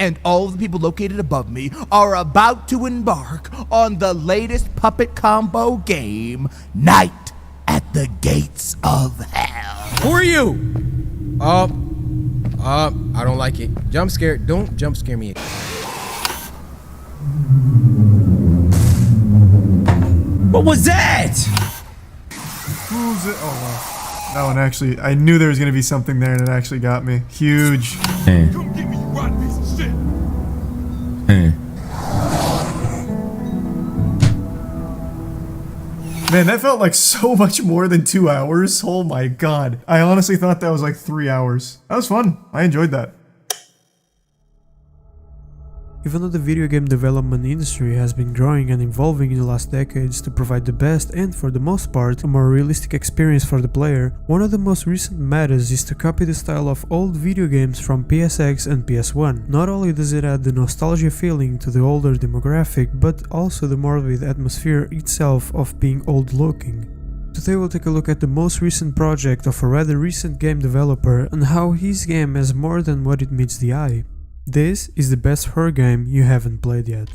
and all of the people located above me are about to embark on the latest puppet combo game, Night at the Gates of Hell. Who are you? I don't like it. Jump scare. Don't jump scare me. What was that? Who's it? Oh, wow. That one actually, I knew there was going to be something there and it actually got me. Huge. Come get me, you rotten piece of shit. Man, that felt like so much more than 2 hours. Oh my god. I honestly thought that was like 3 hours. That was fun. I enjoyed that. Even though the video game development industry has been growing and evolving in the last decades to provide the best and, for the most part, a more realistic experience for the player, one of the most recent metas is to copy the style of old video games from PSX and PS1. Not only does it add the nostalgia feeling to the older demographic, but also the morbid atmosphere itself of being old looking. Today we'll take a look at the most recent project of a rather recent game developer and how his game has more than what it meets the eye. This is the best horror game you haven't played yet.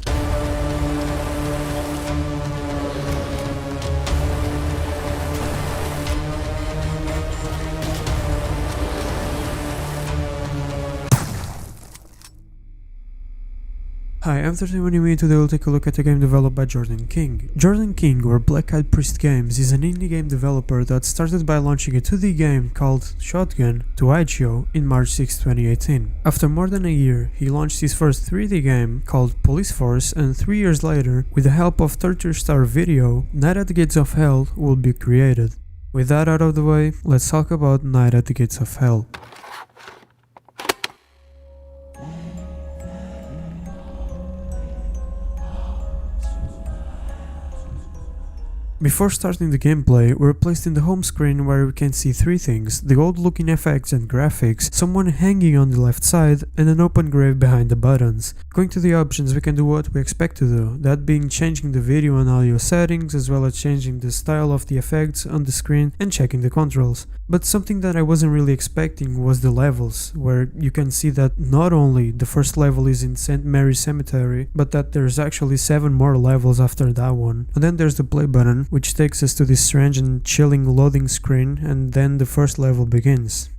Hi, I'm 31 and today we'll take a look at a game developed by Jordan King. Jordan King, or Black Eyed Priest Games, is an indie game developer that started by launching a 2D game called Shotgun to itch.io in March 6, 2018. After more than a year, he launched his first 3D game called Police Force, and 3 years later, with the help of Torture Star Video, Night at the Gates of Hell will be created. With that out of the way, let's talk about Night at the Gates of Hell. Before starting the gameplay, we're placed in the home screen where we can see three things: the old looking effects and graphics, someone hanging on the left side, and an open grave behind the buttons. Going to the options, we can do what we expect to do, that being changing the video and audio settings, as well as changing the style of the effects on the screen and checking the controls. But something that I wasn't really expecting was the levels, where you can see that not only the first level is in St. Mary's Cemetery, but that there's actually 7 more levels after that one. And then there's the play button, which takes us to this strange and chilling loading screen, and then the first level begins.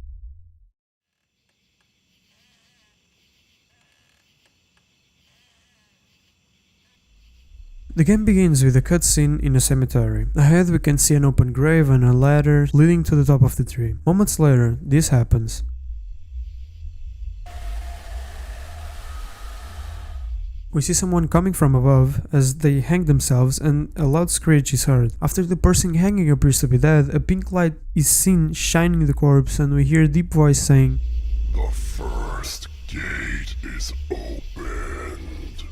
The game begins with a cutscene in a cemetery. Ahead we can see an open grave and a ladder leading to the top of the tree. Moments later, this happens. We see someone coming from above as they hang themselves, and a loud screech is heard. After the person hanging appears to be dead, a pink light is seen shining the corpse, and we hear a deep voice saying, "The first gate is opened.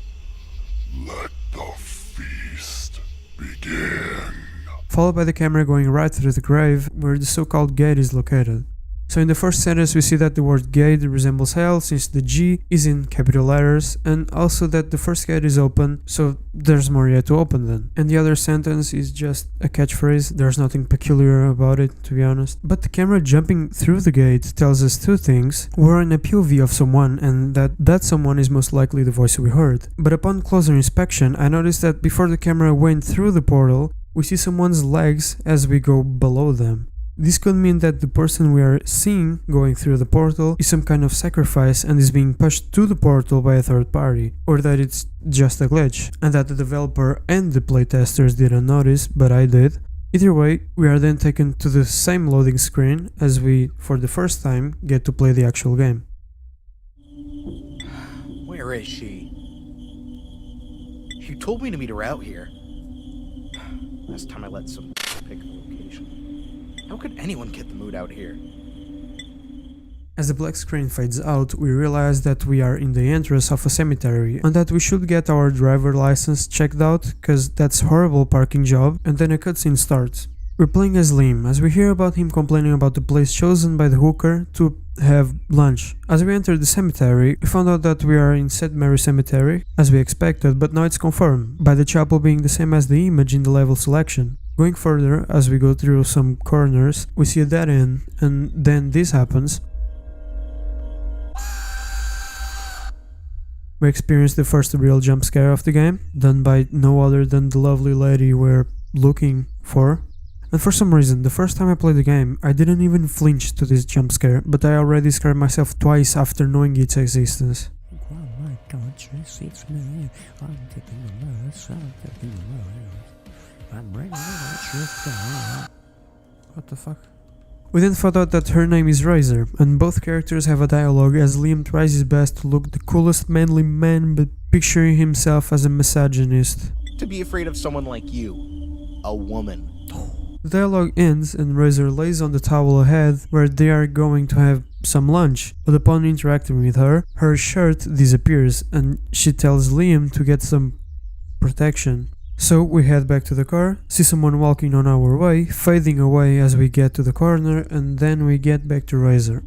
Let the feast begin." Followed by the camera going right through the grave where the so-called gate is located. So in the first sentence we see that the word gate resembles hell since the G is in capital letters, and also that the first gate is open, so there's more yet to open then. And the other sentence is just a catchphrase, there's nothing peculiar about it, to be honest. But the camera jumping through the gate tells us two things. We're in a POV of someone, and that someone is most likely the voice we heard. But upon closer inspection, I noticed that before the camera went through the portal, we see someone's legs as we go below them. This could mean that the person we are seeing going through the portal is some kind of sacrifice and is being pushed to the portal by a third party, or that it's just a glitch, and that the developer and the playtesters didn't notice, but I did. Either way, we are then taken to the same loading screen as we, for the first time, get to play the actual game. Where is she? She told me to meet her out here. Last time I let some pick the location. How could anyone get the mood out here? As the black screen fades out, we realize that we are in the entrance of a cemetery and that we should get our driver license checked out, cause that's a horrible parking job, and then a cutscene starts. We're playing as Liam, as we hear about him complaining about the place chosen by the hooker to have lunch. As we enter the cemetery, we found out that we are in St. Mary's Cemetery, as we expected, but now it's confirmed, by the chapel being the same as the image in the level selection. Going further, as we go through some corners, we see a dead end, and then this happens. we experienced the first real jump scare of the game, done by no other than the lovely lady we're looking for. And for some reason, the first time I played the game, I didn't even flinch to this jump scare, but I already scared myself twice after knowing its existence. What the fuck? We then found out that her name is Razor, and both characters have a dialogue as Liam tries his best to look the coolest manly man, but picturing himself as a misogynist. To be afraid of someone like you, a woman. The dialogue ends and Razor lays on the towel ahead where they are going to have some lunch, but upon interacting with her, her shirt disappears and she tells Liam to get some protection. So we head back to the car, see someone walking on our way, fading away as we get to the corner, and then we get back to Razor.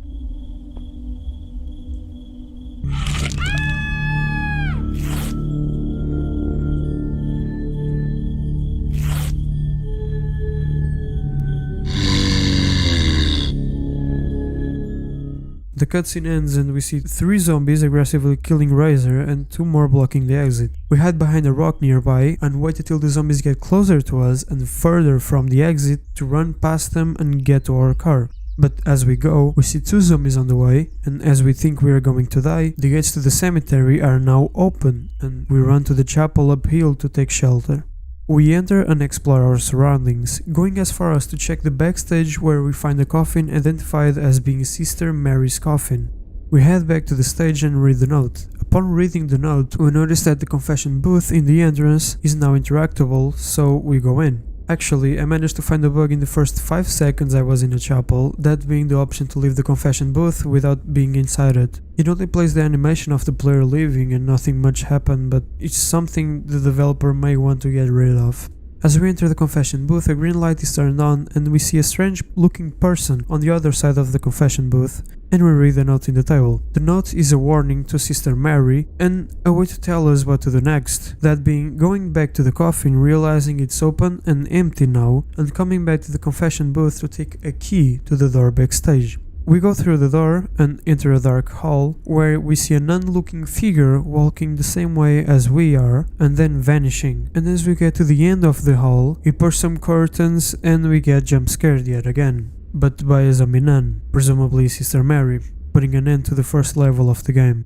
The cutscene ends and we see 3 zombies aggressively killing Razor and 2 more blocking the exit. We hide behind a rock nearby and wait until the zombies get closer to us and further from the exit to run past them and get to our car. But as we go, we see 2 zombies on the way, and as we think we are going to die, the gates to the cemetery are now open and we run to the chapel uphill to take shelter. We enter and explore our surroundings, going as far as to check the backstage where we find a coffin identified as being Sister Mary's coffin. We head back to the stage and read the note. Upon reading the note, we notice that the confession booth in the entrance is now interactable, so we go in. Actually, I managed to find a bug in the first 5 seconds I was in a chapel, that being the option to leave the confession booth without being inside it. It only plays the animation of the player leaving and nothing much happened, but it's something the developer may want to get rid of. As we enter the confession booth, a green light is turned on and we see a strange looking person on the other side of the confession booth, and we read the note in the table. The note is a warning to Sister Mary and a way to tell us what to do next, that being going back to the coffin, realizing it's open and empty now, and coming back to the confession booth to take a key to the door backstage. We go through the door and enter a dark hall where we see a nun-looking figure walking the same way as we are and then vanishing. And as we get to the end of the hall, we push some curtains and we get jump scared yet again, but by a zombie nun, presumably Sister Mary, putting an end to the first level of the game.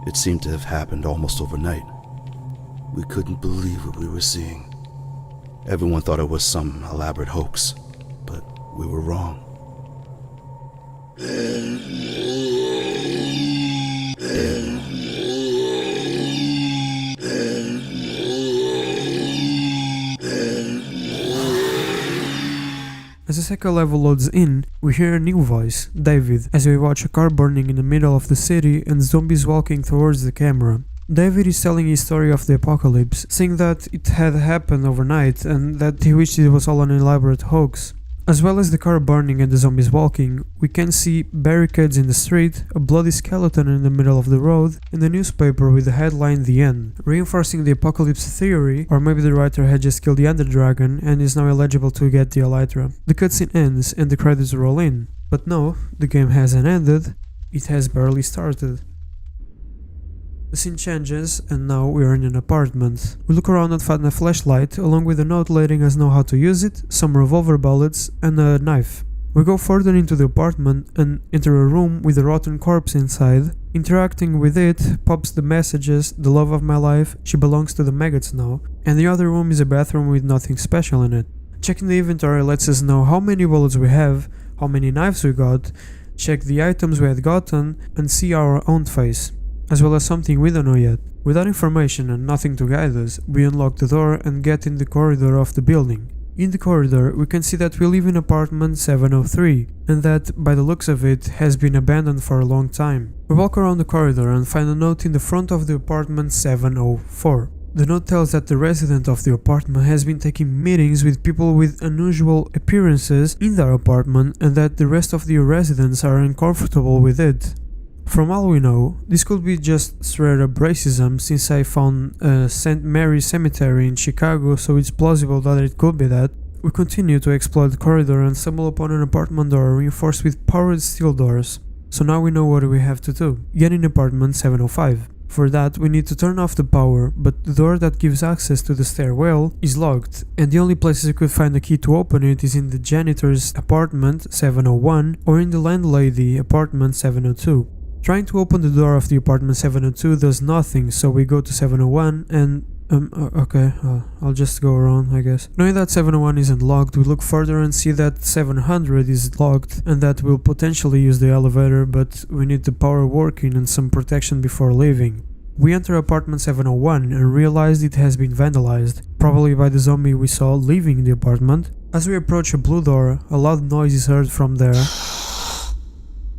It seemed to have happened almost overnight. We couldn't believe what we were seeing. Everyone thought it was some elaborate hoax, but we were wrong. As the second level loads in, we hear a new voice, David, as we watch a car burning in the middle of the city and zombies walking towards the camera. David is telling his story of the apocalypse, saying that it had happened overnight and that he wished it was all an elaborate hoax. As well as the car burning and the zombies walking, we can see barricades in the street, a bloody skeleton in the middle of the road, and a newspaper with the headline "The End," reinforcing the apocalypse theory, or maybe the writer had just killed the Ender Dragon and is now eligible to get the Elytra. The cutscene ends and the credits roll in, but no, the game hasn't ended, it has barely started. The scene changes and now we are in an apartment. We look around and find a flashlight along with a note letting us know how to use it, some revolver bullets and a knife. We go further into the apartment and enter a room with a rotten corpse inside. Interacting with it pops the messages, "The love of my life, she belongs to the maggots now," and the other room is a bathroom with nothing special in it. Checking the inventory lets us know how many bullets we have, how many knives we got, check the items we had gotten and see our own face, as well as something we don't know yet. Without information and nothing to guide us, we unlock the door and get in the corridor of the building. In the corridor, we can see that we live in apartment 703, and that, by the looks of it, has been abandoned for a long time. We walk around the corridor and find a note in the front of the apartment 704. The note tells that the resident of the apartment has been taking meetings with people with unusual appearances in their apartment and that the rest of the residents are uncomfortable with it. From all we know, this could be just straight up racism, since I found St. Mary's Cemetery in Chicago, so it's plausible that it could be that. We continue to explore the corridor and stumble upon an apartment door reinforced with powered steel doors. So now we know what we have to do. Get in apartment 705. For that, we need to turn off the power, but the door that gives access to the stairwell is locked, and the only places we could find a key to open it is in the janitor's apartment 701 or in the landlady apartment 702. Trying to open the door of the apartment 702 does nothing, so we go to 701 and I'll just go around, I guess. Knowing that 701 isn't locked, we look further and see that 700 is locked and that we'll potentially use the elevator, but we need the power working and some protection before leaving. We enter apartment 701 and realize it has been vandalized, probably by the zombie we saw leaving the apartment. As we approach a blue door, a loud noise is heard from there,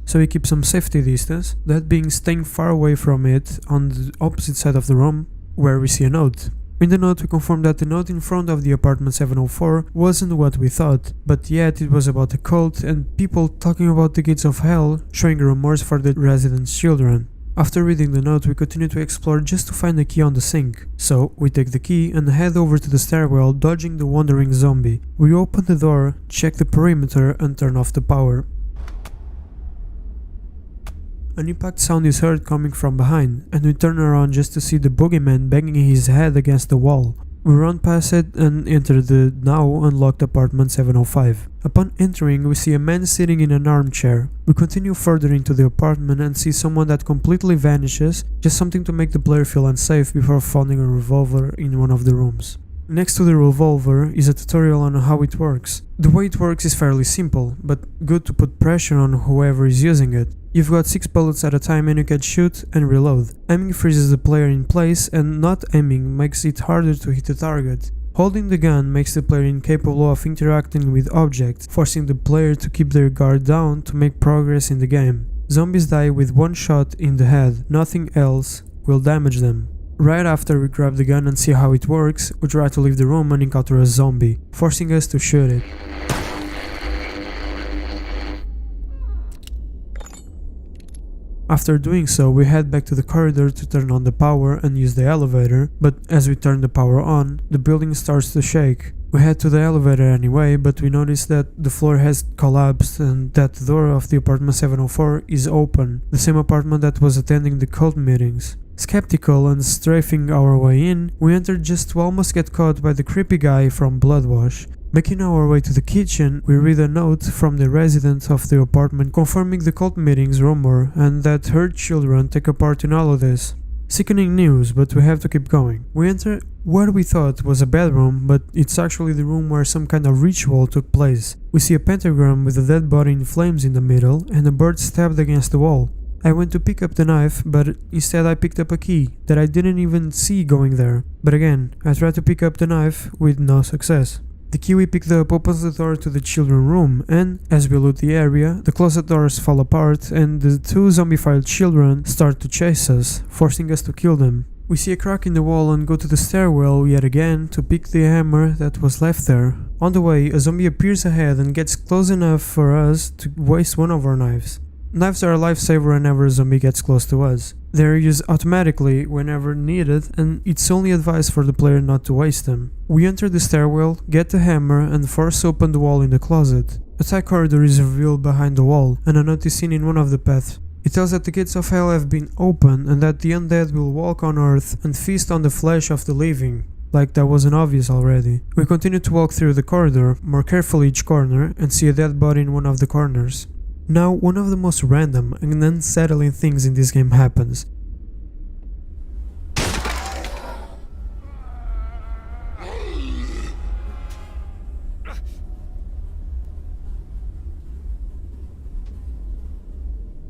so we keep some safety distance, that being staying far away from it on the opposite side of the room, where we see a note. In the note we confirm that the note in front of the apartment 704 wasn't what we thought, but yet it was about a cult and people talking about the gates of hell, showing remorse for the residents' children. After reading the note we continue to explore just to find the key on the sink, so we take the key and head over to the stairwell, dodging the wandering zombie. We open the door, check the perimeter and turn off the power. An impact sound is heard coming from behind, and we turn around just to see the boogeyman banging his head against the wall. We run past it and enter the now unlocked apartment 705. Upon entering, we see a man sitting in an armchair. We continue further into the apartment and see someone that completely vanishes, just something to make the player feel unsafe before finding a revolver in one of the rooms. Next to the revolver is a tutorial on how it works. The way it works is fairly simple, but good to put pressure on whoever is using it. You've got 6 bullets at a time and you can shoot and reload. Aiming freezes the player in place and not aiming makes it harder to hit the target. Holding the gun makes the player incapable of interacting with objects, forcing the player to keep their guard down to make progress in the game. Zombies die with 1 shot in the head, nothing else will damage them. Right after we grab the gun and see how it works, we try to leave the room and encounter a zombie, forcing us to shoot it. After doing so, we head back to the corridor to turn on the power and use the elevator, but as we turn the power on, the building starts to shake. We head to the elevator anyway, but we notice that the floor has collapsed and that the door of the apartment 704 is open, the same apartment that was attending the cult meetings. Skeptical and strafing our way in, we enter just to almost get caught by the creepy guy from Bloodwash. Making our way to the kitchen, we read a note from the resident of the apartment confirming the cult meetings rumor and that her children take a part in all of this. Sickening news, but we have to keep going. We enter what we thought was a bedroom, but it's actually the room where some kind of ritual took place. We see a pentagram with a dead body in flames in the middle and a bird stabbed against the wall. I went to pick up the knife, but instead I picked up a key that I didn't even see going there. But again, I tried to pick up the knife with no success. The key we picked up opens the door to the children's room, and as we loot the area, the closet doors fall apart and the 2 zombified children start to chase us, forcing us to kill them. We see a crack in the wall and go to the stairwell yet again to pick the hammer that was left there. On the way, a zombie appears ahead and gets close enough for us to waste one of our knives. Knives are a lifesaver whenever a zombie gets close to us. They are used automatically whenever needed, and it's only advised for the player not to waste them. We enter the stairwell, get the hammer, and force open the wall in the closet. A tight corridor is revealed behind the wall, and a note is seen in one of the paths. It tells that the gates of hell have been opened and that the undead will walk on earth and feast on the flesh of the living. Like that wasn't obvious already. We continue to walk through the corridor, more carefully each corner, and see a dead body in one of the corners. Now, one of the most random and unsettling things in this game happens.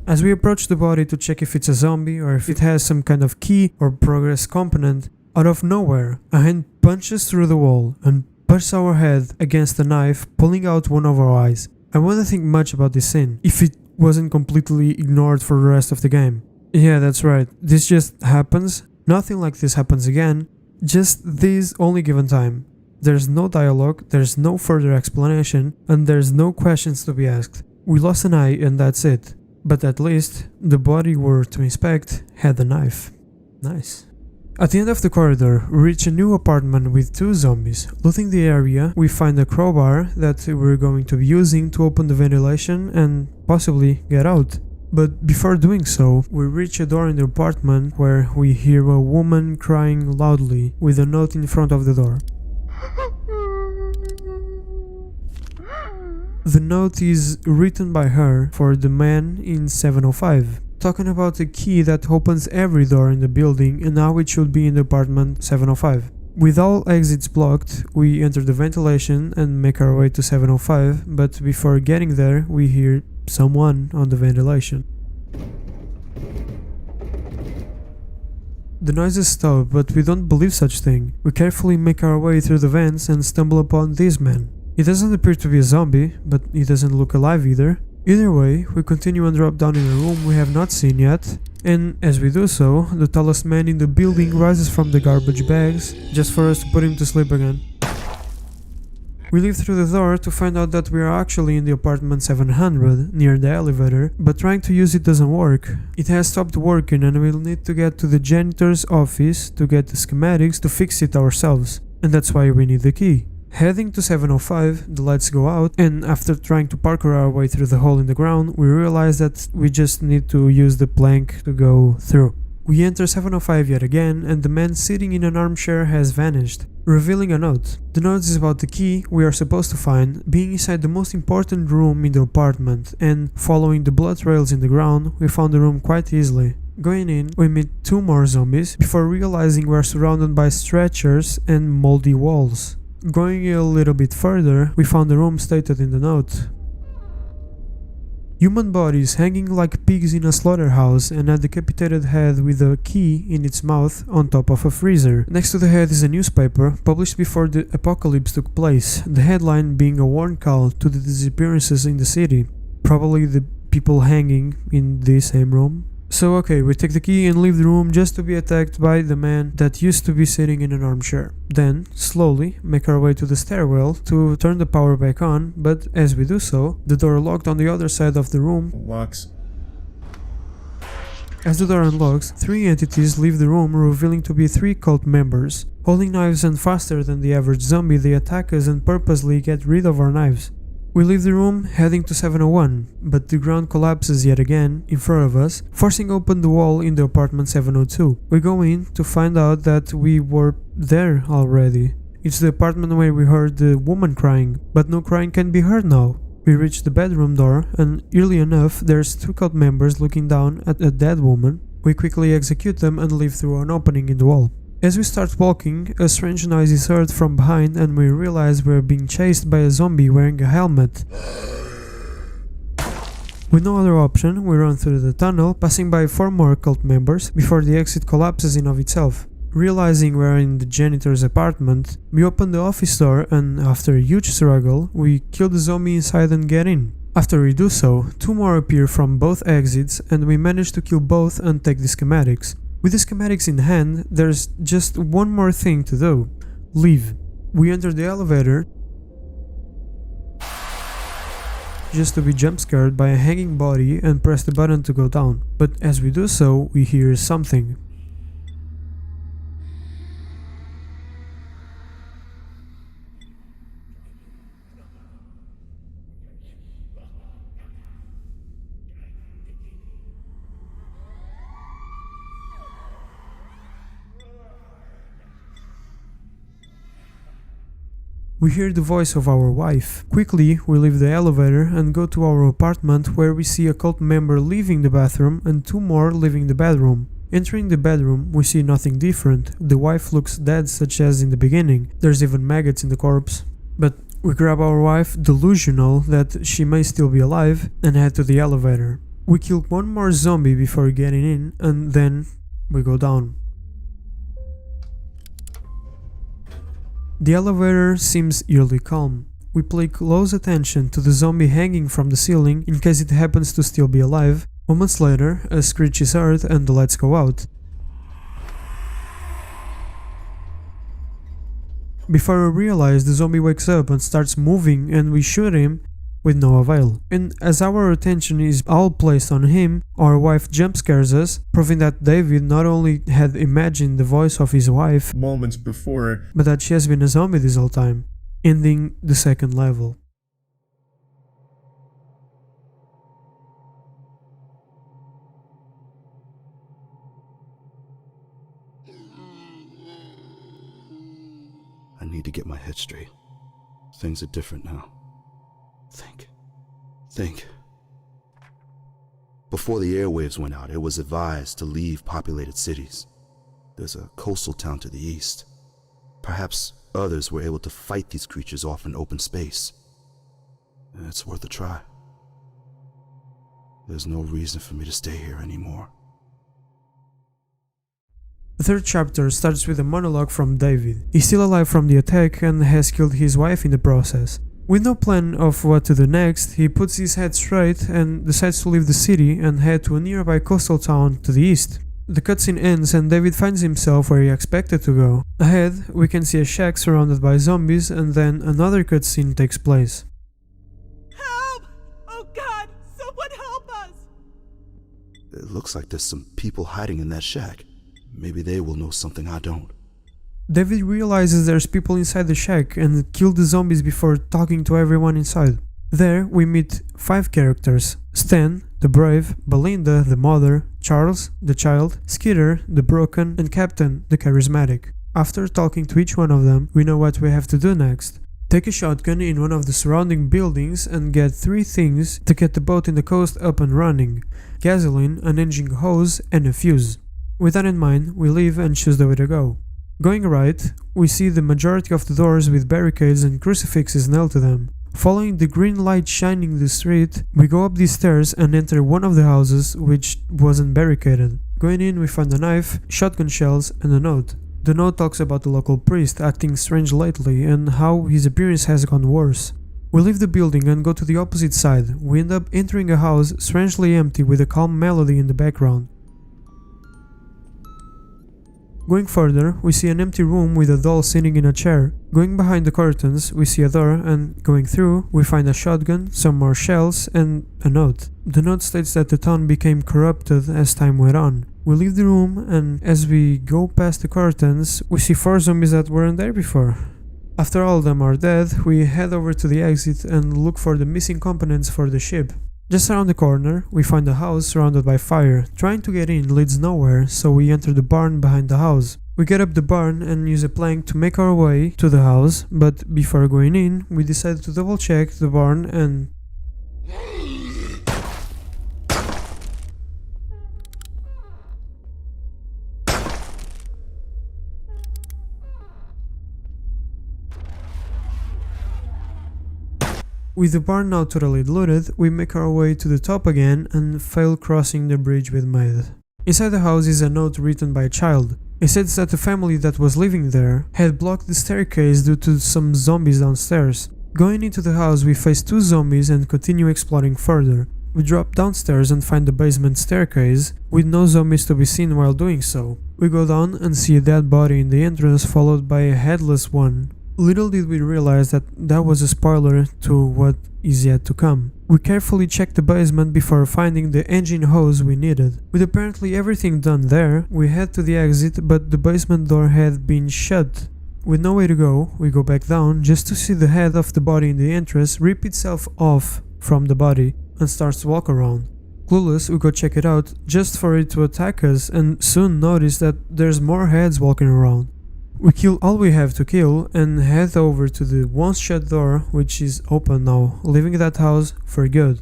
As we approach the body to check if it's a zombie or if it has some kind of key or progress component, out of nowhere, a hand punches through the wall and pushes our head against the knife, pulling out one of our eyes. I wouldn't think much about this scene if it wasn't completely ignored for the rest of the game. Yeah, that's right, this just happens. Nothing like this happens again, just this only given time. There's no dialogue, there's no further explanation, and there's no questions to be asked. We lost an eye and that's it. But at least, the body we're to inspect had a knife. Nice. At the end of the corridor, we reach a new apartment with 2 zombies. Looting the area, we find a crowbar that we're going to be using to open the ventilation and possibly get out. But before doing so, we reach a door in the apartment where we hear a woman crying loudly with a note in front of the door. The note is written by her for the man in 705, talking about a key that opens every door in the building and how it should be in the apartment 705. With all exits blocked, we enter the ventilation and make our way to 705, but before getting there, we hear someone on the ventilation. The noises stop, but we don't believe such thing. We carefully make our way through the vents and stumble upon this man. He doesn't appear to be a zombie, but he doesn't look alive either. Either way, we continue and drop down in a room we have not seen yet, and as we do so, the tallest man in the building rises from the garbage bags, just for us to put him to sleep again. We leave through the door to find out that we are actually in the apartment 700, near the elevator, but trying to use it doesn't work. It has stopped working and we'll need to get to the janitor's office to get the schematics to fix it ourselves, and that's why we need the key. Heading to 705, the lights go out, and after trying to parkour our way through the hole in the ground, we realize that we just need to use the plank to go through. We enter 705 yet again, and the man sitting in an armchair has vanished, revealing a note. The note is about the key we are supposed to find, being inside the most important room in the apartment, and following the blood trails in the ground, we found the room quite easily. Going in, we meet 2 more zombies, before realizing we are surrounded by stretchers and moldy walls. Going a little bit further, we found the room stated in the note. Human bodies hanging like pigs in a slaughterhouse and a decapitated head with a key in its mouth on top of a freezer. Next to the head is a newspaper published before the apocalypse took place, the headline being a warning call to the disappearances in the city. Probably the people hanging in the same room. So okay, we take the key and leave the room just to be attacked by the man that used to be sitting in an armchair. Then, slowly, make our way to the stairwell to turn the power back on, but as we do so, the door locked on the other side of the room. Locks. As the door unlocks, 3 entities leave the room, revealing to be 3 cult members. Holding knives and faster than the average zombie, they attack us and purposely get rid of our knives. We leave the room, heading to 701, but the ground collapses yet again in front of us, forcing open the wall in the apartment 702. We go in to find out that we were there already. It's the apartment where we heard the woman crying, but no crying can be heard now. We reach the bedroom door, and eerily enough, there's 2 cult members looking down at a dead woman. We quickly execute them and leave through an opening in the wall. As we start walking, a strange noise is heard from behind and we realize we're being chased by a zombie wearing a helmet. With no other option, we run through the tunnel, passing by 4 more cult members before the exit collapses in of itself. Realizing we're in the janitor's apartment, we open the office door and, after a huge struggle, we kill the zombie inside and get in. After we do so, 2 more appear from both exits and we manage to kill both and take the schematics. With the schematics in hand, there's just one more thing to do. Leave. We enter the elevator just to be jump scared by a hanging body and press the button to go down. But as we do so, we hear something. We hear the voice of our wife. Quickly, we leave the elevator and go to our apartment where we see a cult member leaving the bathroom and 2 more leaving the bedroom. Entering the bedroom, we see nothing different. The wife looks dead such as in the beginning. There's even maggots in the corpse. But we grab our wife, delusional that she may still be alive, and head to the elevator. We kill 1 more zombie before getting in, and then we go down. The elevator seems eerily calm. We pay close attention to the zombie hanging from the ceiling in case it happens to still be alive. Moments later, a screech is heard and the lights go out. Before we realize, the zombie wakes up and starts moving and we shoot him. with no avail. And as our attention is all placed on him, our wife jump scares us, proving that David not only had imagined the voice of his wife, Moments before. but that she has been a zombie this whole time, ending the second level. I need to get my head straight. Things are different now. Think. Before the airwaves went out, it was advised to leave populated cities. There's a coastal town to the east. Perhaps others were able to fight these creatures off in open space. It's worth a try. There's no reason for me to stay here anymore. The third chapter starts with a monologue from David. He's still alive from the attack and has killed his wife in the process. With no plan of what to do next, he puts his head straight and decides to leave the city and head to a nearby coastal town to the east. The cutscene ends and David finds himself where he expected to go. Ahead, we can see a shack surrounded by zombies and then another cutscene takes place. Help! Oh God! Someone help us! It looks like there's some people hiding in that shack. Maybe they will know something I don't. David realizes there's people inside the shack and kills the zombies before talking to everyone inside. There we meet 5 characters: Stan, the brave, Belinda, the mother, Charles, the child, Skeeter, the broken, and Captain, the charismatic. After talking to each one of them, we know what we have to do next. Take a shotgun in one of the surrounding buildings and get 3 things to get the boat in the coast up and running: gasoline, an engine hose, and a fuse. With that in mind, we leave and choose the way to go. Going right, we see the majority of the doors with barricades and crucifixes nailed to them. Following the green light shining the street, we go up these stairs and enter one of the houses which wasn't barricaded. Going in, we find a knife, shotgun shells, and a note. The note talks about the local priest acting strange lately and how his appearance has gone worse. We leave the building and go to the opposite side. We end up entering a house strangely empty with a calm melody in the background. Going further, we see an empty room with a doll sitting in a chair. Going behind the curtains, we see a door, and going through, we find a shotgun, some more shells, and a note. The note states that the town became corrupted as time went on. We leave the room, and as we go past the curtains, we see 4 zombies that weren't there before. After all of them are dead, we head over to the exit and look for the missing components for the ship. Just around the corner, we find a house surrounded by fire. Trying to get in leads nowhere, so we enter the barn behind the house. We get up the barn and use a plank to make our way to the house, but before going in, we decide to double check the barn and... With the barn now totally looted, we make our way to the top again and fail crossing the bridge with made. Inside the house is a note written by a child. It says that the family that was living there had blocked the staircase due to some zombies downstairs. Going into the house, we face 2 zombies and continue exploring further. We drop downstairs and find the basement staircase, with no zombies to be seen while doing so. We go down and see a dead body in the entrance followed by a headless one. Little did we realize that that was a spoiler to what is yet to come. We carefully checked the basement before finding the engine hose we needed. With apparently everything done there, we head to the exit, but the basement door had been shut. With no way to go, we go back down just to see the head of the body in the entrance rip itself off from the body and starts to walk around. Clueless, we go check it out just for it to attack us and soon notice that there's more heads walking around. We kill all we have to kill and head over to the once shut door, which is open now, leaving that house for good.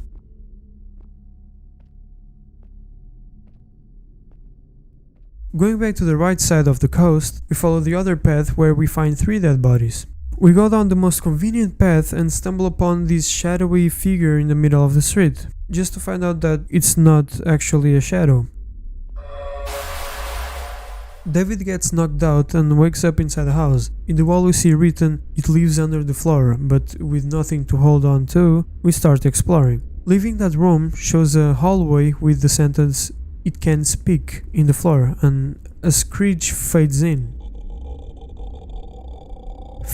Going back to the right side of the coast, we follow the other path where we find 3 dead bodies. We go down the most convenient path and stumble upon this shadowy figure in the middle of the street, just to find out that it's not actually a shadow. David gets knocked out and wakes up inside the house. In the wall we see written, "It lives under the floor," but with nothing to hold on to, we start exploring. Leaving that room shows a hallway with the sentence, "It can speak," in the floor, and a screech fades in.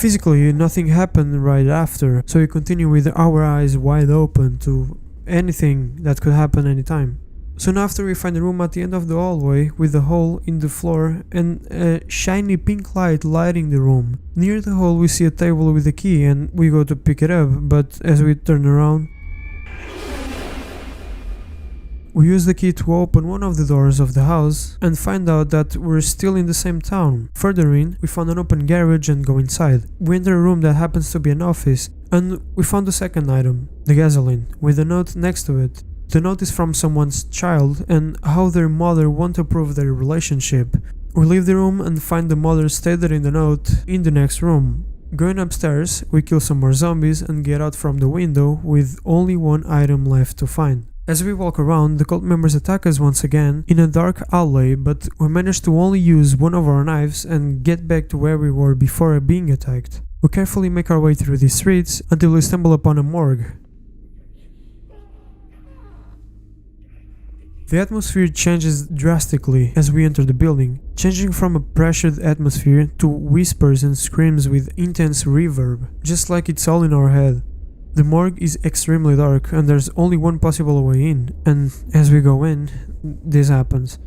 Physically, nothing happened right after, so we continue with our eyes wide open to anything that could happen anytime. Soon after, we find a room at the end of the hallway with a hole in the floor and a shiny pink light lighting the room. Near the hole, we see a table with a key and we go to pick it up, but as we turn around, we use the key to open one of the doors of the house and find out that we're still in the same town. Further in, we found an open garage and go inside. We enter a room that happens to be an office and we found the second item, the gasoline, with a note next to it. The note is from someone's child and how their mother won't approve their relationship. We leave the room and find the mother stated in the note in the next room. Going upstairs, we kill some more zombies and get out from the window with only one item left to find. As we walk around, the cult members attack us once again in a dark alley, but we manage to only use one of our knives and get back to where we were before being attacked. We carefully make our way through the streets until we stumble upon a morgue. The atmosphere changes drastically as we enter the building, changing from a pressured atmosphere to whispers and screams with intense reverb, just like it's all in our head. The morgue is extremely dark and there's only one possible way in, and as we go in, this happens.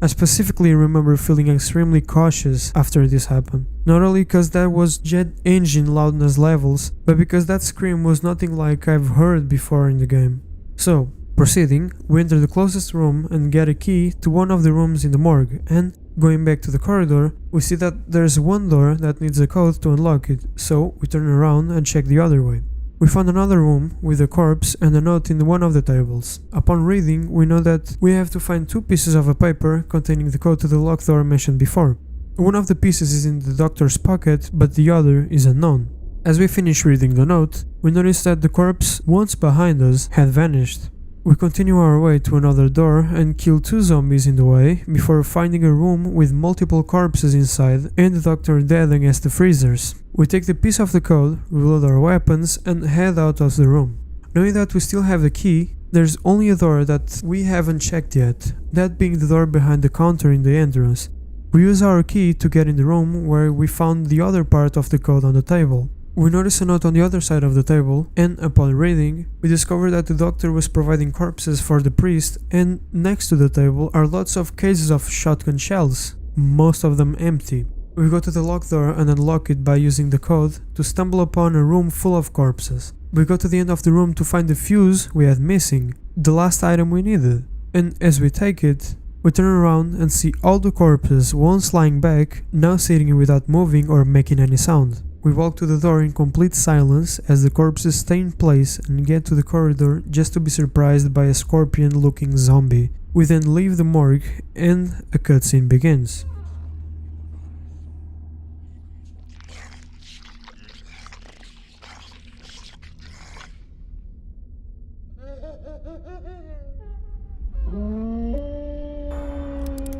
I specifically remember feeling extremely cautious after this happened, not only because that was jet engine loudness levels, but because that scream was nothing like I've heard before in the game. So, proceeding, we enter the closest room and get a key to one of the rooms in the morgue, and going back to the corridor, we see that there's one door that needs a code to unlock it, so we turn around and check the other way. We found another room with a corpse and a note in one of the tables. Upon reading, we know that we have to find two pieces of a paper containing the code to the locked door mentioned before. One of the pieces is in the doctor's pocket, but the other is unknown. As we finish reading the note, we notice that the corpse, once behind us, had vanished. We continue our way to another door and kill two zombies in the way before finding a room with multiple corpses inside and the doctor dead against the freezers. We take the piece of the code, reload our weapons and head out of the room. Knowing that we still have the key, there's only a door that we haven't checked yet, that being the door behind the counter in the entrance. We use our key to get in the room where we found the other part of the code on the table. We notice a note on the other side of the table, and upon reading, we discover that the doctor was providing corpses for the priest, and next to the table are lots of cases of shotgun shells, most of them empty. We go to the locked door and unlock it by using the code to stumble upon a room full of corpses. We go to the end of the room to find the fuse we had missing, the last item we needed, and as we take it, we turn around and see all the corpses, once lying back, now sitting without moving or making any sound. We walk to the door in complete silence as the corpses stay in place and get to the corridor just to be surprised by a scorpion-looking zombie. We then leave the morgue and a cutscene begins.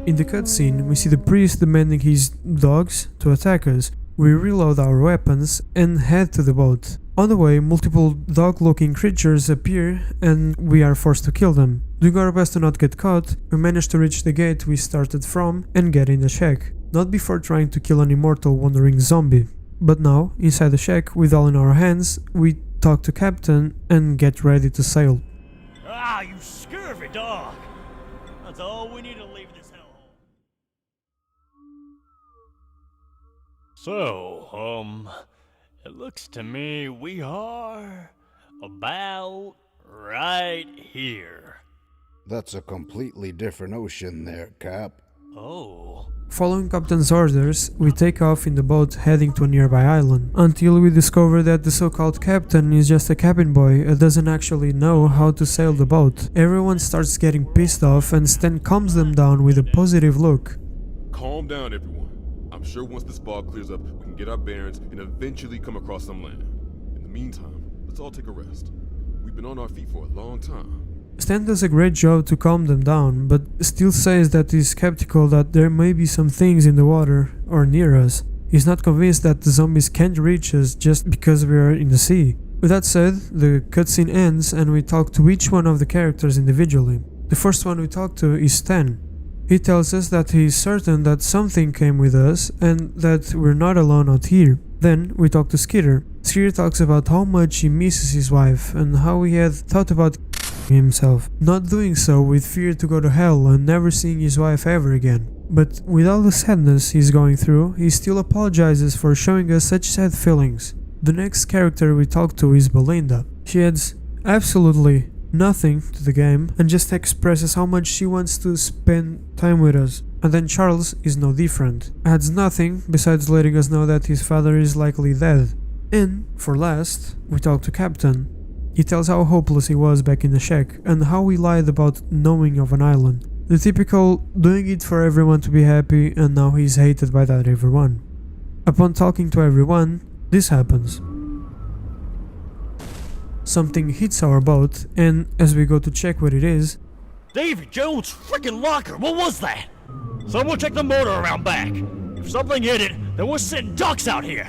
In the cutscene, we see the priest demanding his dogs to attack us. We reload our weapons and head to the boat. On the way, multiple dog-looking creatures appear and we are forced to kill them. Doing our best to not get caught, we manage to reach the gate we started from and get in the shack. Not before trying to kill an immortal wandering zombie. But now, inside the shack, with all in our hands, we talk to Captain and get ready to sail. Ah, you scurvy dog! That's all we need to leave this hellhole. So, it looks to me we are about right here. That's a completely different ocean there, Cap. Oh. Following Captain's orders, we take off in the boat heading to a nearby island, until we discover that the so-called captain is just a cabin boy and doesn't actually know how to sail the boat. Everyone starts getting pissed off and Stan calms them down with a positive look. Calm down, everyone. I'm sure once this fog clears up, we can get our bearings and eventually come across some land. In the meantime, let's all take a rest. We've been on our feet for a long time. Stan does a great job to calm them down, but still says that he's skeptical that there may be some things in the water or near us. He's not convinced that the zombies can't reach us just because we are in the sea. With that said, the cutscene ends and we talk to each one of the characters individually. The first one we talk to is Stan. He tells us that he is certain that something came with us and that we're not alone out here. Then we talk to Skeeter. Skeeter talks about how much he misses his wife and how he had thought about himself, not doing so with fear to go to hell and never seeing his wife ever again. But with all the sadness he's going through, he still apologizes for showing us such sad feelings. The next character we talk to is Belinda. She adds absolutely nothing to the game and just expresses how much she wants to spend time with us. And then Charles is no different. Adds nothing besides letting us know that his father is likely dead. And, for last, we talk to Captain. He tells how hopeless he was back in the shack and how he lied about knowing of an island. The typical doing it for everyone to be happy, and now he's hated by that everyone. Upon talking to everyone, this happens. Something hits our boat, and as we go to check what it is, Davy Jones' freaking locker! What was that? Someone check the motor around back. If something hit it, then we're sitting ducks out here.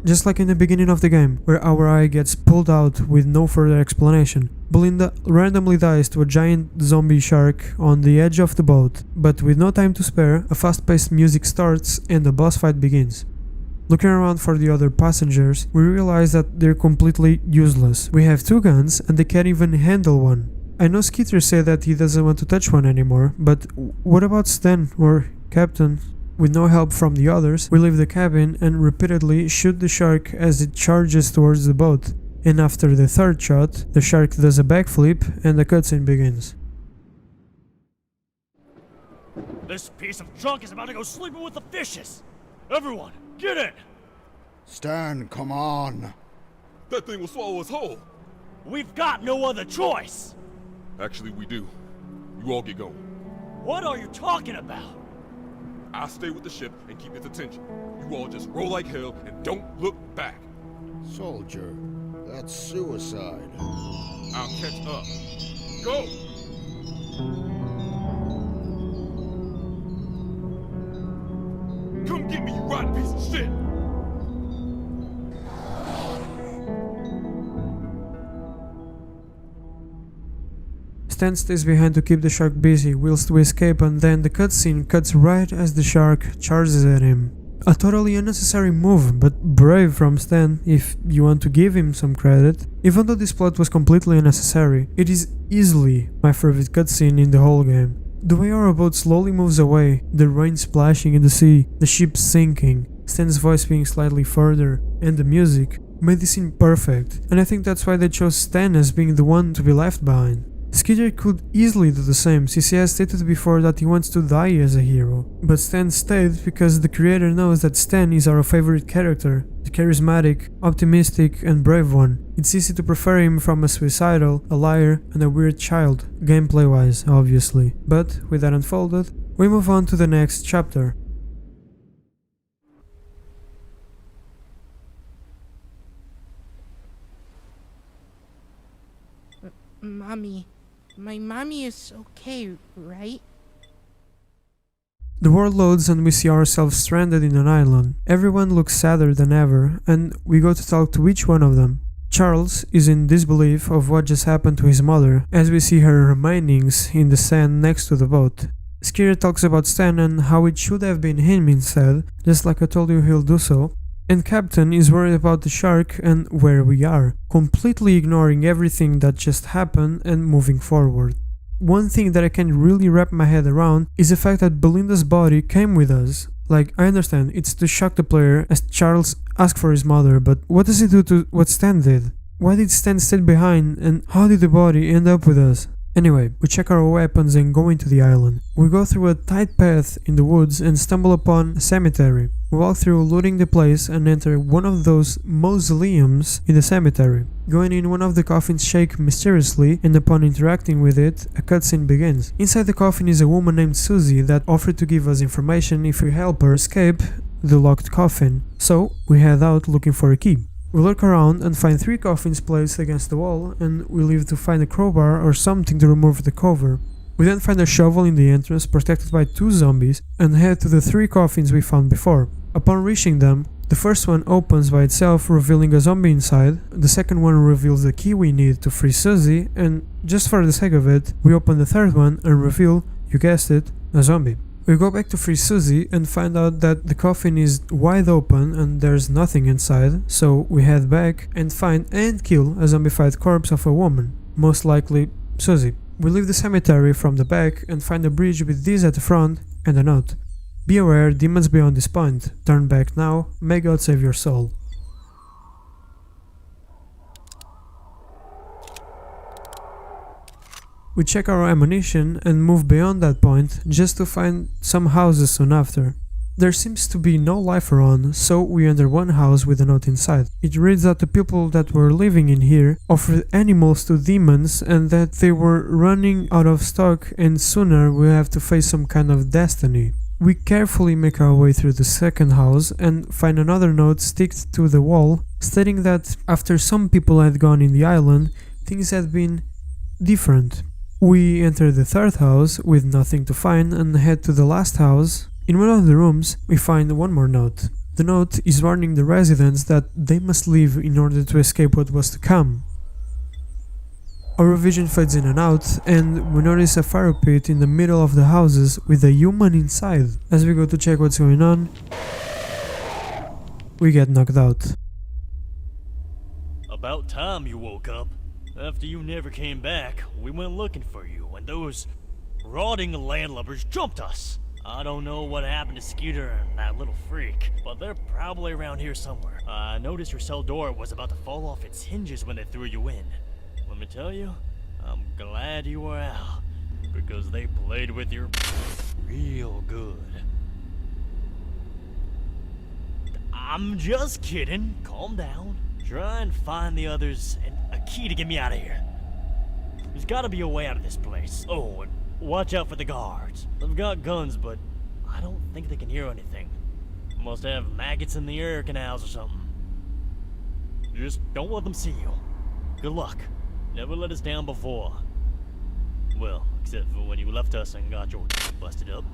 just like in the beginning of the game, where our eye gets pulled out with no further explanation. Belinda randomly dies to a giant zombie shark on the edge of the boat, but with no time to spare, a fast-paced music starts and the boss fight begins. Looking around for the other passengers, we realize that they're completely useless. We have 2 guns and they can't even handle one. I know Skeeter said that he doesn't want to touch one anymore, but what about Stan or Captain? With no help from the others, we leave the cabin and repeatedly shoot the shark as it charges towards the boat. And after the 3rd shot, the shark does a backflip and the cutscene begins. This piece of junk is about to go sleeping with the fishes! Everyone, get in! Stan, come on! That thing will swallow us whole! We've got no other choice! Actually, we do. You all get going. What are you talking about? I'll stay with the ship and keep its attention. You all just roll like hell and don't look back. Soldier, that's suicide. I'll catch up. Go! Come get me, you rotten piece of shit! Stan stays behind to keep the shark busy whilst we escape, and then the cutscene cuts right as the shark charges at him. A totally unnecessary move, but brave from Stan if you want to give him some credit. Even though this plot was completely unnecessary, it is easily my favorite cutscene in the whole game. The way our boat slowly moves away, the rain splashing in the sea, the ship sinking, Stan's voice being slightly further, and the music made this scene perfect, and I think that's why they chose Stan as being the one to be left behind. Skeeter could easily do the same, since he has stated before that he wants to die as a hero, but Stan stayed because the creator knows that Stan is our favorite character, the charismatic, optimistic and brave one. It's easy to prefer him from a suicidal, a liar and a weird child, gameplay wise obviously. But with that unfolded, we move on to the next chapter. Mommy. My mommy is okay, right? The world loads and we see ourselves stranded in an island. Everyone looks sadder than ever, and we go to talk to each one of them. Charles is in disbelief of what just happened to his mother, as we see her remainings in the sand next to the boat. Skeeter talks about Stan and how it should have been him instead, just like I told you he'll do so. And Captain is worried about the shark and where we are, completely ignoring everything that just happened and moving forward. One thing that I can't really wrap my head around is the fact that Belinda's body came with us. Like, I understand, it's to shock the player as Charles asked for his mother, but what does it do to what Stan did? Why did Stan stay behind, and how did the body end up with us? Anyway, we check our weapons and go into the island. We go through a tight path in the woods and stumble upon a cemetery. We walk through looting the place and enter one of those mausoleums in the cemetery. Going in, one of the coffins shake mysteriously, and upon interacting with it, a cutscene begins. Inside the coffin is a woman named Susie that offered to give us information if we help her escape the locked coffin. So, we head out looking for a key. We look around and find 3 coffins placed against the wall, and we leave to find a crowbar or something to remove the cover. We then find a shovel in the entrance protected by 2 zombies and head to the 3 coffins we found before. Upon reaching them, the first one opens by itself, revealing a zombie inside, the second one reveals the key we need to free Susie, and just for the sake of it, we open the third one and reveal, you guessed it, a zombie. We go back to free Susie and find out that the coffin is wide open and there's nothing inside, so we head back and find and kill a zombified corpse of a woman, most likely Susie. We leave the cemetery from the back and find a bridge with this at the front and a note. Be aware, demons beyond this point. Turn back now, may God save your soul. We check our ammunition and move beyond that point just to find some houses soon after. There seems to be no life around, so we enter one house with a note inside. It reads that the people that were living in here offered animals to demons and that they were running out of stock and sooner we have to face some kind of destiny. We carefully make our way through the second house and find another note sticked to the wall stating that after some people had gone in the island, things had been different. We enter the third house with nothing to find and head to the last house. In one of the rooms, we find one more note. The note is warning the residents that they must leave in order to escape what was to come. Our vision fades in and out, and we notice a fire pit in the middle of the houses with a human inside. As we go to check what's going on, we get knocked out. About time you woke up. After you never came back, we went looking for you, and those rotting landlubbers jumped us. I don't know what happened to Skeeter and that little freak, but they're probably around here somewhere. I noticed your cell door was about to fall off its hinges when they threw you in. Let me tell you, I'm glad you were out, because they played with you real good. I'm just kidding. Calm down. Try and find the others and a key to get me out of here. There's gotta be a way out of this place. Oh, and watch out for the guards. They've got guns, but I don't think they can hear anything. Must have maggots in the air canals or something. Just don't let them see you. Good luck. Never let us down before. Well, except for when you left us and got your busted up.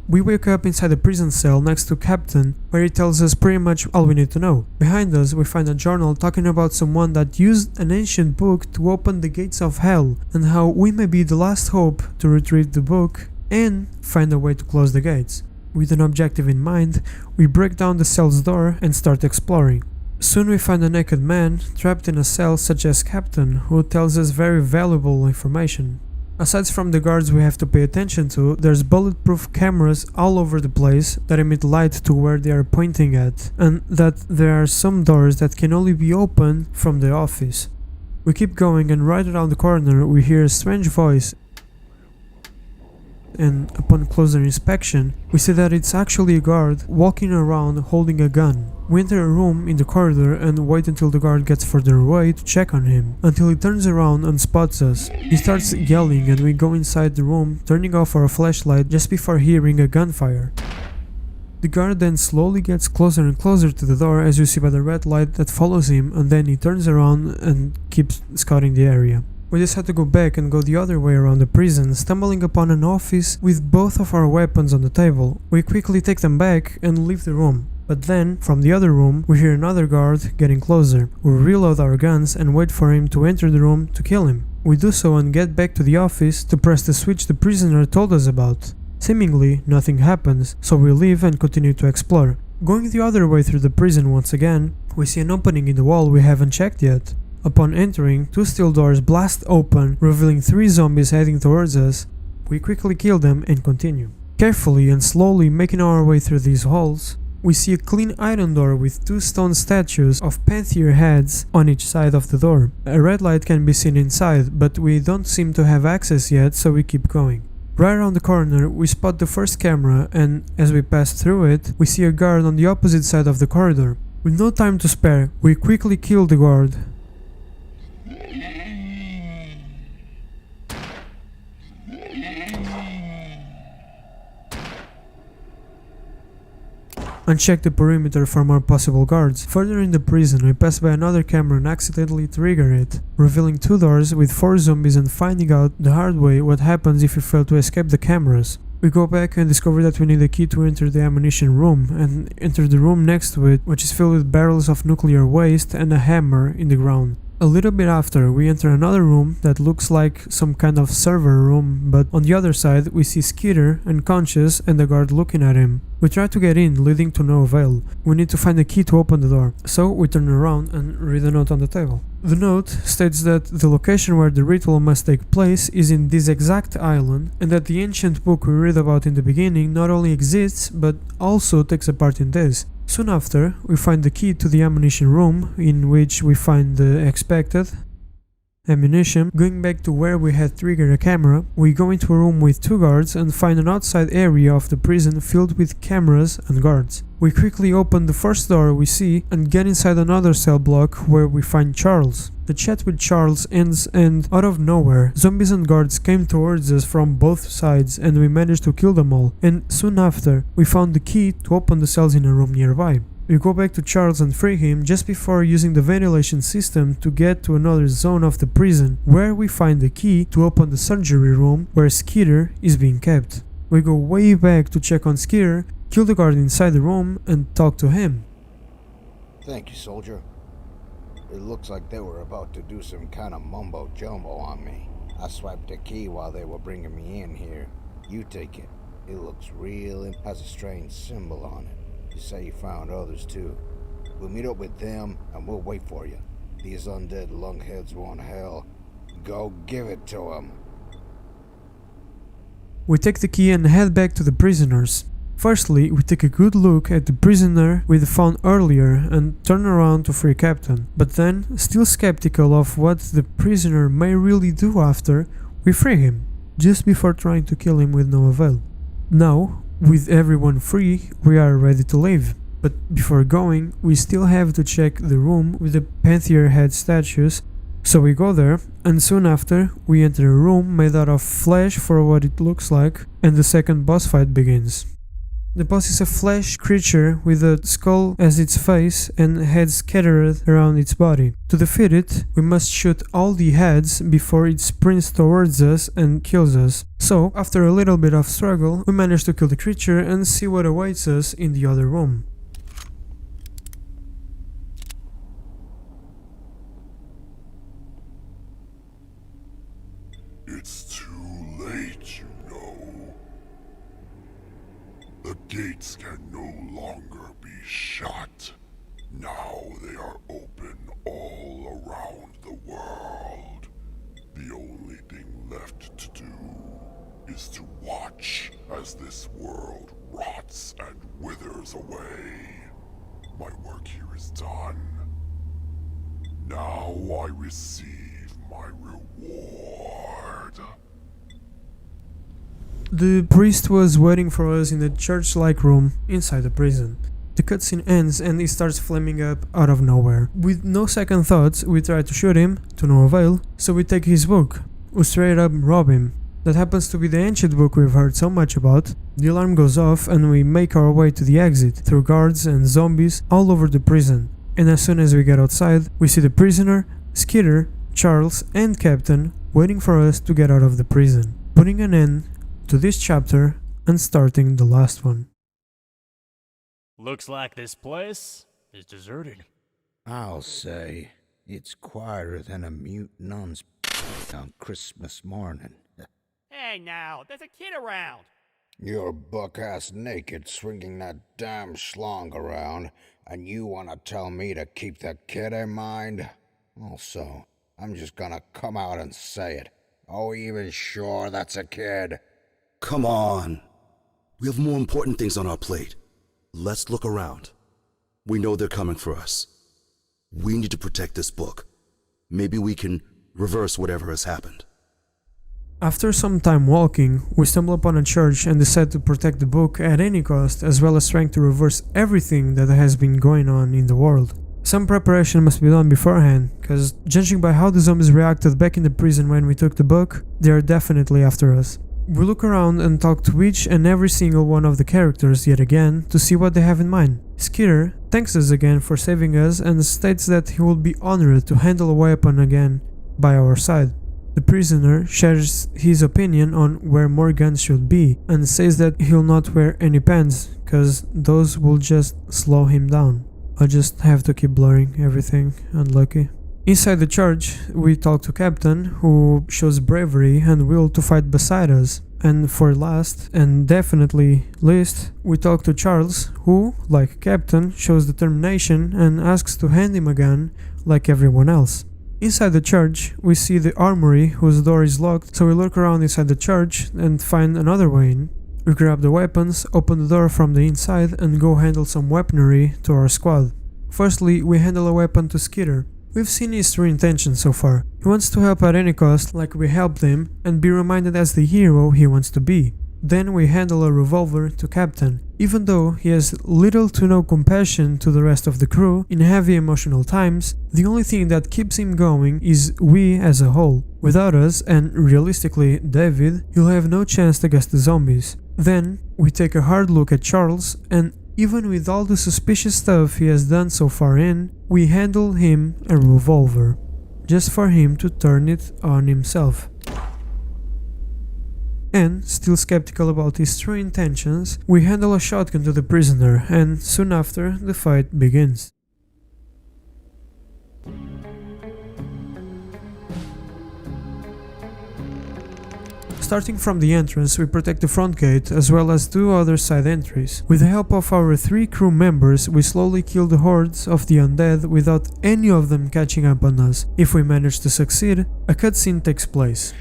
We wake up inside a prison cell next to Captain, where he tells us pretty much all we need to know. Behind us, we find a journal talking about someone that used an ancient book to open the gates of hell, and how we may be the last hope to retrieve the book and find a way to close the gates. With an objective in mind, we break down the cell's door and start exploring. Soon we find a naked man trapped in a cell such as Captain, who tells us very valuable information. Aside from the guards we have to pay attention to, there's bulletproof cameras all over the place that emit light to where they are pointing at, and that there are some doors that can only be opened from the office. We keep going, and right around the corner we hear a strange voice, and upon closer inspection we see that it's actually a guard walking around holding a gun. We enter a room in the corridor and wait until the guard gets further away to check on him, until he turns around and spots us. He starts yelling and we go inside the room, turning off our flashlight just before hearing a gunfire. The guard then slowly gets closer and closer to the door, as you see by the red light that follows him, and then he turns around and keeps scouting the area. We decide to go back and go the other way around the prison, stumbling upon an office with both of our weapons on the table. We quickly take them back and leave the room. But then, from the other room, we hear another guard getting closer. We reload our guns and wait for him to enter the room to kill him. We do so and get back to the office to press the switch the prisoner told us about. Seemingly, nothing happens, so we leave and continue to explore. Going the other way through the prison once again, we see an opening in the wall we haven't checked yet. Upon entering, 2 steel doors blast open, revealing 3 zombies heading towards us. We quickly kill them and continue. Carefully and slowly making our way through these halls, we see a clean iron door with 2 stone statues of panther heads on each side of the door. A red light can be seen inside, but we don't seem to have access yet, so we keep going. Right around the corner, we spot the first camera, and as we pass through it, we see a guard on the opposite side of the corridor. With no time to spare, we quickly kill the guard. and check the perimeter for more possible guards. Further in the prison, we pass by another camera and accidentally trigger it, revealing 2 doors with 4 zombies and finding out the hard way what happens if we fail to escape the cameras. We go back and discover that we need a key to enter the ammunition room, and enter the room next to it, which is filled with barrels of nuclear waste and a hammer in the ground. A little bit after, we enter another room that looks like some kind of server room, but on the other side we see Skeeter unconscious and the guard looking at him. We try to get in, leading to no avail. We need to find a key to open the door, so we turn around and read a note on the table. The note states that the location where the ritual must take place is in this exact island, and that the ancient book we read about in the beginning not only exists, but also takes a part in this. Soon after, we find the key to the ammunition room, in which we find the expected ammunition. Going back to where we had triggered a camera, we go into a room with 2 guards and find an outside area of the prison filled with cameras and guards. We quickly open the first door we see and get inside another cell block where we find Charles. The chat with Charles ends, and out of nowhere, zombies and guards came towards us from both sides and we managed to kill them all, and soon after we found the key to open the cells in a room nearby. We go back to Charles and free him just before using the ventilation system to get to another zone of the prison, where we find the key to open the surgery room where Skeeter is being kept. We go way back to check on Skeeter, kill the guard inside the room and talk to him. Thank you, soldier. It looks like they were about to do some kind of mumbo-jumbo on me. I swiped a key while they were bringing me in here. You take it. It looks real and has a strange symbol on it. You say you found others too. We'll meet up with them and we'll wait for you. These undead lungheads want hell. Go give it to them. We take the key and head back to the prisoners. Firstly, we take a good look at the prisoner we found earlier and turn around to free Captain. But then, still skeptical of what the prisoner may really do after, we free him, just before trying to kill him with no avail. Now, with everyone free, we are ready to leave. But before going, we still have to check the room with the Pantheon head statues. So we go there, and soon after, we enter a room made out of flesh for what it looks like, and the second boss fight begins. The boss is a flesh creature with a skull as its face and heads scattered around its body. To defeat it, we must shoot all the heads before it sprints towards us and kills us. So, after a little bit of struggle, we manage to kill the creature and see what awaits us in the other room. It's too late, you know. The gates can no longer be shut. Now they are open all around the world. The only thing left to do is to watch as this world rots and withers away. My work here is done. Now I receive my reward. The priest was waiting for us in a church-like room inside the prison. The cutscene ends and he starts flaming up out of nowhere. With no second thoughts, we try to shoot him, to no avail, so we take his book. We straight up rob him. That happens to be the ancient book we've heard so much about. The alarm goes off and we make our way to the exit, through guards and zombies all over the prison. And as soon as we get outside, we see the prisoner, Skeeter, Charles and Captain waiting for us to get out of the prison, putting an end to this chapter and starting the last one. Looks like this place is deserted. I'll say it's quieter than a mute nun's on Christmas morning. Hey now, there's a kid around. You're buck-ass naked swinging that damn schlong around, and you want to tell me to keep the kid in mind? Also, I'm just gonna come out and say it. Are we even sure that's a kid? Come on. We have more important things on our plate. Let's look around. We know they're coming for us. We need to protect this book. Maybe we can reverse whatever has happened. After some time walking, we stumble upon a church and decide to protect the book at any cost, as well as trying to reverse everything that has been going on in the world. Some preparation must be done beforehand, cause judging by how the zombies reacted back in the prison when we took the book, they are definitely after us. We look around and talk to each and every single one of the characters yet again to see what they have in mind. Skeeter thanks us again for saving us and states that he will be honored to handle a weapon again by our side. The prisoner shares his opinion on where more guns should be and says that he'll not wear any pants cause those will just slow him down. I just have to keep blurring everything, unlucky. Inside the church, we talk to Captain, who shows bravery and will to fight beside us. And for last, and definitely least, we talk to Charles, who, like Captain, shows determination and asks to hand him a gun, like everyone else. Inside the church, we see the armory, whose door is locked, so we look around inside the church and find another way in. We grab the weapons, open the door from the inside, and go handle some weaponry to our squad. Firstly, we handle a weapon to Skeeter. We've seen his true intentions so far. He wants to help at any cost, like we helped him, and be reminded as the hero he wants to be. Then we handle a revolver to Captain. Even though he has little to no compassion to the rest of the crew in heavy emotional times, the only thing that keeps him going is we as a whole. Without us, and realistically David, he'll have no chance against the zombies. Then we take a hard look at Charles, and even with all the suspicious stuff he has done so far we handle him a revolver, just for him to turn it on himself. And, still skeptical about his true intentions, we handle a shotgun to the prisoner, and soon after, the fight begins. Starting from the entrance, we protect the front gate as well as 2 other side entries. With the help of our 3 crew members, we slowly kill the hordes of the undead without any of them catching up on us. If we manage to succeed, a cutscene takes place.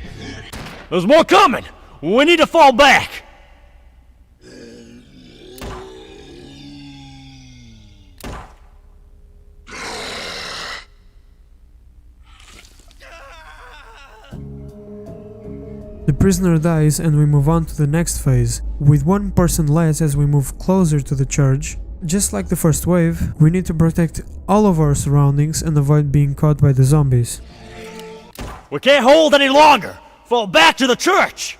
There's more coming! We need to fall back! The prisoner dies and we move on to the next phase, with 1 person less as we move closer to the church. Just like the first wave, we need to protect all of our surroundings and avoid being caught by the zombies. We can't hold any longer! Fall back to the church!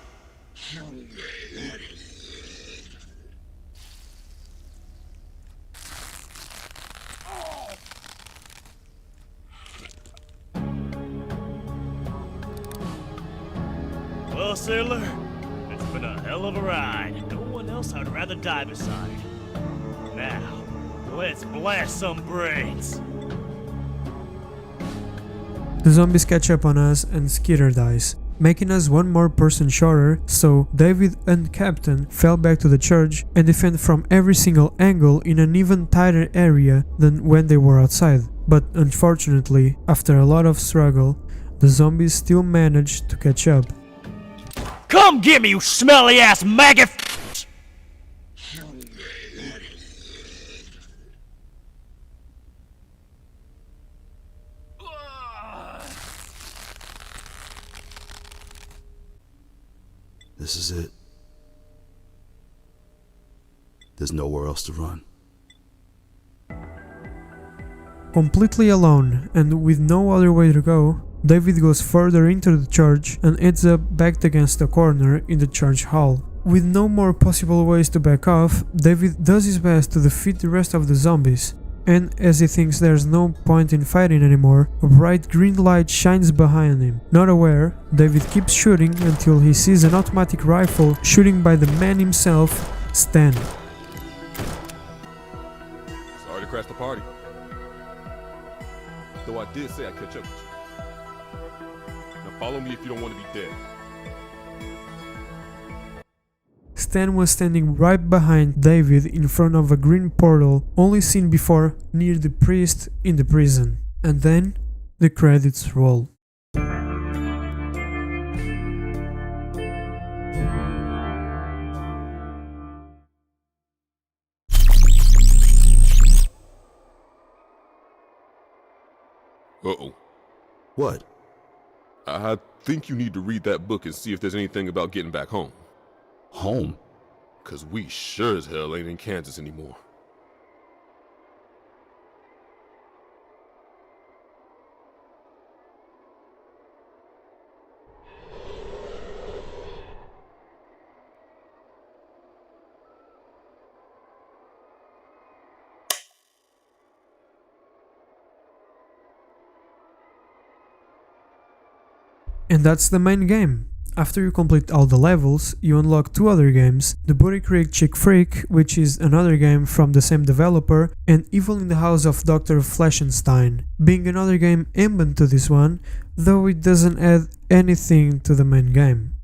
Well, sailor, it's been a hell of a ride. No one else I'd rather die beside. Now, let's blast some brains. The zombies catch up on us and Skeeter dies, making us 1 more person shorter, so David and Captain fell back to the church and defend from every single angle in an even tighter area than when they were outside. But unfortunately, after a lot of struggle, the zombies still managed to catch up. Come get me, you smelly ass maggot! This is it. There's nowhere else to run. Completely alone and with no other way to go, David goes further into the church and ends up backed against a corner in the church hall. With no more possible ways to back off, David does his best to defeat the rest of the zombies. And as he thinks there's no point in fighting anymore, a bright green light shines behind him. Not aware, David keeps shooting until he sees an automatic rifle shooting by the man himself, Stan. Sorry to crash the party. Though I did say I'd catch up with you. Now follow me if you don't want to be dead. Stan was standing right behind David in front of a green portal only seen before near the priest in the prison. And then the credits roll. Uh-oh. What? I think you need to read that book and see if there's anything about getting back home. Home? 'Cause we sure as hell ain't in Kansas anymore. And that's the main game. After you complete all the levels, you unlock 2 other games, The Booty Creek Chick Freak, which is another game from the same developer, and Evil in the House of Dr. Fleishenstein, being another game ambient to this one, though it doesn't add anything to the main game.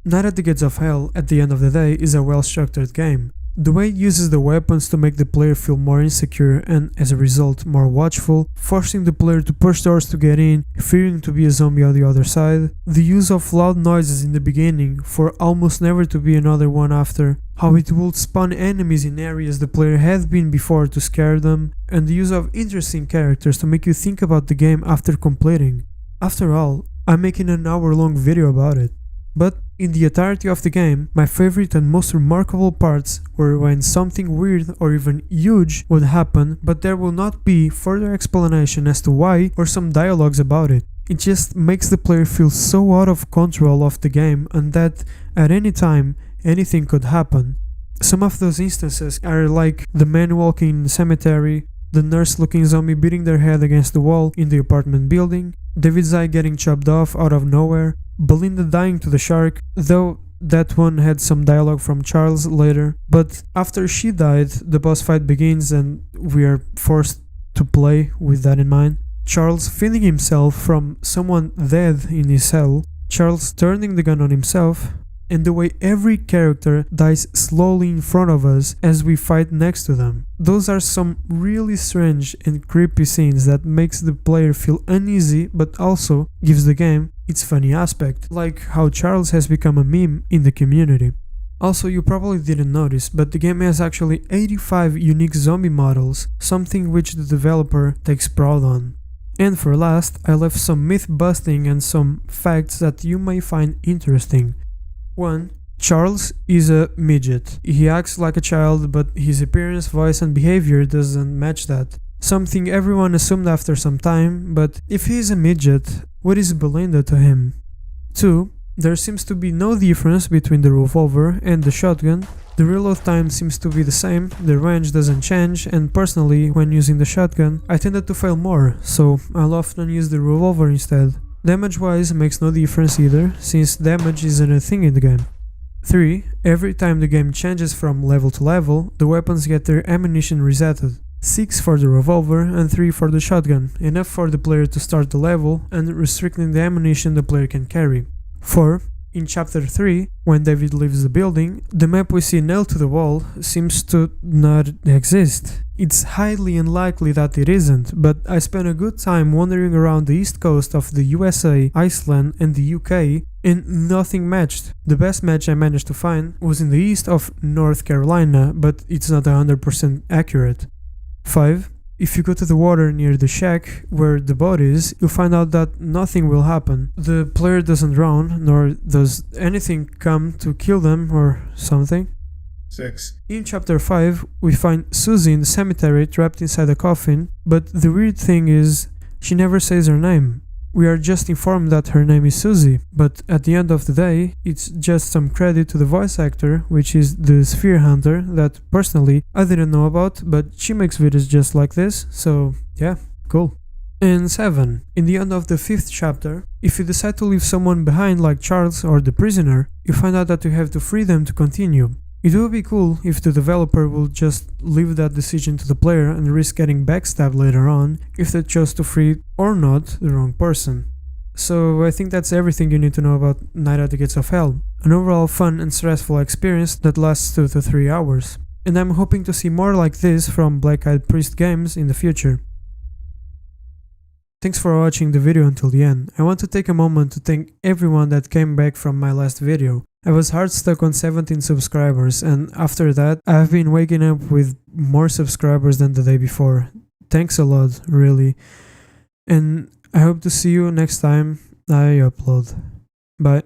Night at the Gates of Hell, at the end of the day, is a well-structured game. The way it uses the weapons to make the player feel more insecure and, as a result, more watchful, forcing the player to push doors to get in, fearing to be a zombie on the other side, the use of loud noises in the beginning for almost never to be another one after, how it would spawn enemies in areas the player had been before to scare them, and the use of interesting characters to make you think about the game after completing. After all, I'm making an hour-long video about it. But in the entirety of the game, my favorite and most remarkable parts were when something weird or even huge would happen, but there will not be further explanation as to why or some dialogues about it. It just makes the player feel so out of control of the game and that at any time anything could happen. Some of those instances are like the man walking in the cemetery, the nurse-looking zombie beating their head against the wall in the apartment building, David's eye getting chopped off out of nowhere, Belinda dying to the shark, though that one had some dialogue from Charles later. But after she died, the boss fight begins and we are forced to play with that in mind. Charles feeding himself from someone dead in his cell, Charles turning the gun on himself, and the way every character dies slowly in front of us as we fight next to them. Those are some really strange and creepy scenes that makes the player feel uneasy but also gives the game its funny aspect, like how Charles has become a meme in the community. Also, you probably didn't notice, but the game has actually 85 unique zombie models, something which the developer takes pride on. And for last, I left some myth busting and some facts that you may find interesting. 1. Charles is a midget. He acts like a child, but his appearance, voice and behavior doesn't match that. Something everyone assumed after some time, but if he is a midget, what is Belinda to him? 2. There seems to be no difference between the revolver and the shotgun. The reload time seems to be the same, the range doesn't change, and personally, when using the shotgun, I tended to fail more, so I'll often use the revolver instead. Damage-wise makes no difference either, since damage isn't a thing in the game. 3. Every time the game changes from level to level, the weapons get their ammunition resetted. 6 for the revolver and 3 for the shotgun, enough for the player to start the level and restricting the ammunition the player can carry. 4. In Chapter 3, when David leaves the building, the map we see nailed to the wall seems to not exist. It's highly unlikely that it isn't, but I spent a good time wandering around the east coast of the USA, Iceland and the UK, and nothing matched. The best match I managed to find was in the east of North Carolina, but it's not 100% accurate. 5. If you go to the water near the shack where the boat is, you'll find out that nothing will happen. The player doesn't drown, nor does anything come to kill them or something. 6. In Chapter 5, we find Susie in the cemetery trapped inside a coffin, but the weird thing is, she never says her name. We are just informed that her name is Susie, but at the end of the day, it's just some credit to the voice actor, which is the Sphere Hunter, that personally I didn't know about, but she makes videos just like this, so yeah, cool. And 7. In the end of the 5th chapter, if you decide to leave someone behind like Charles or the prisoner, you find out that you have to free them to continue. It would be cool if the developer would just leave that decision to the player and risk getting backstabbed later on if they chose to free or not the wrong person. So I think that's everything you need to know about Night at the Gates of Hell, an overall fun and stressful experience that lasts 2 to 3 hours. And I'm hoping to see more like this from Black Eyed Priest games in the future. Thanks for watching the video until the end. I want to take a moment to thank everyone that came back from my last video. I was hard stuck on 17 subscribers, and after that, I've been waking up with more subscribers than the day before. Thanks a lot, really. And I hope to see you next time I upload. Bye.